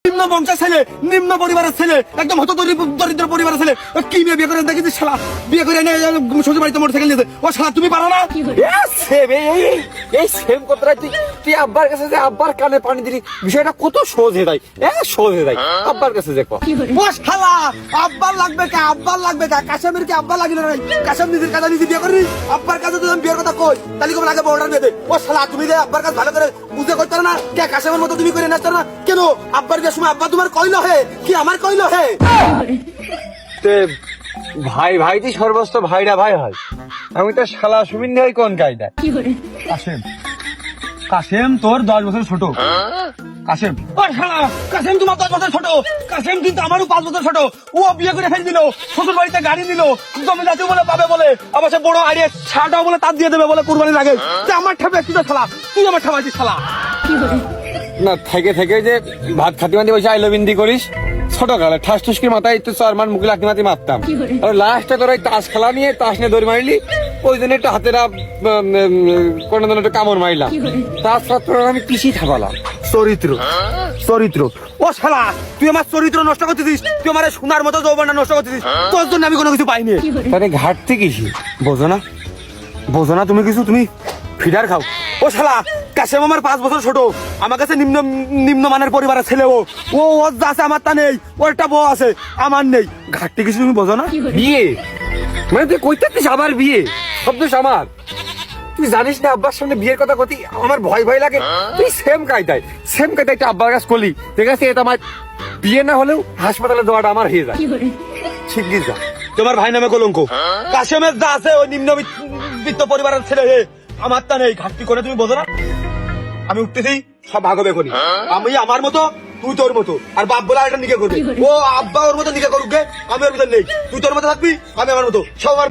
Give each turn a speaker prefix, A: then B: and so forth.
A: নিম্ন বংশের ছেলে, নিম্ন পরিবারের ছেলে, একদম হত দরিদ্র পরিবারের ছেলে, কি মেয়ে বিয়ে করে দেখেছিস শালা? বিয়ে করে এনে শ্বশুর বাড়িতে মোটরসাইকেল নিয়েছে। ও শালা তুমি পারো না?
B: এই সেম কথাটা তুই আব্বার কাছে যে আব্বার কানে পানি দিলি, বিষয়টা কত সহজ হয়ে যায়, সহজ হয়ে যায়। আব্বার কাছে যে
A: ও শালা আব্বার লাগবে কে? আব্বার লাগবে কে? কাশেমের কি আব্বা লাগিল নাই? কাশেম নিজের কাছে নিজে বিয়ে করি, আব্বার কাছে তো আমি বিয়ের কথা কই, তাহলে কবে লাগে বড়টার বিয়ে দে। ও শালা তুমি যে আব্বার কাছে ভালো করে বুঝে করতে না কে? কাশেমের মতো তুমি করে নাচতে না কেন? আব্বার বিয়ের সময় আব্বা তোমার কইলো হে কি আমার কইলো হে?
B: ভাই ভাই তুই সর্বস্ত ভাইরা ভাই হয়। আমি তো শালা সুমিন ভাই কোন কায়দা?
A: কাশেম, কাশেম তোর 10 বছর ছোট। কাশেম, ও শালা কাশেম তোমার 10 বছর ছোট। কাশেম কিন্তু আমারও 5 বছর ছোট। ও বিয়ে করে ফেল দিল, শ্বশুর বাড়িতে গাড়ি দিল, জমি জাতি বলে পাবে বলে, আবার সে বড় আইডিয়া ছাড়টাও বলে তার দিয়ে দেবে বলে কুরবানির আগে। তুই আমার ঠাপে একটু শালা, তুই আমার ঠাপাইছিস শালা।
B: না থেকে থেকে যে ভাত খাতি মাতি বসে আইলবিন্দি করিস, ছোট কালে ঠাস ঠুসকি মাথায় একটু চারমান মুখে লাঠি মাতি মারতাম। আর লাস্টে তোর ওই তাস খেলা নিয়ে তাস নিয়ে দৌড় মারলি, ওই জন্য একটু হাতেরা কোনো দিন একটু কামড় মারলাম। তাছাড়া আমি পিসি থাকালাম।
A: চরিত্র, চরিত্র, ও শালা তুই আমার চরিত্র নষ্ট করতেছিস, তুই আমার সোনার মতো যৌবনটা নষ্ট করতেছিস। তোর জন্য আমি কোনো কিছু পাইনি।
B: তাহলে ঘাটতি কিসি?
A: বোঝো না, বোঝো না তুমি কিছু, তুমি ফিডার খাও। ও শালা কাশেম আমার 5 বছর ছোট, আমার কাছে নিম্নমানের পরিবারের ছেলে। ও ওর যা আছে আমার তা নেই, ওর একটা বউ আছে আমার নেই। ঘাটতি কিছু তুমি বোঝো না?
B: বিয়ে মানে তুই কইতে আবার বিয়ে? শব্দ আমার, তুই জানিস না আব্বার সামনে বিয়ের কথা কতি আমার ভয় ভয় লাগে। তুই সেম কায়দায় একটা আব্বার কাছে করলি, ঠিক আছে? এটা আমার বিয়ে না হলেও হাসপাতালে যাওয়াটা আমার হয়ে যায়। শিগগির যা।
A: তোমার ভাই নামে কলঙ্ক। কাশেমের যা আছে ওই নিম্নবিত্ত পরিবারের ছেলে হে, আমার তা নেই। ঘাটতি করে তুমি বোঝো না? আমি উঠতেছি, সব ভাগ হবে এখনই। আমি আমার মতো, তুই তোর মতো, আর বাপ বলে একটা নিকে করবে। ও আব্বা ওর মতো নিকে করুক গে, আমি ওর মতো নেই। তুই তোর মতো থাকবি, আমি আমার মতো, সব আমার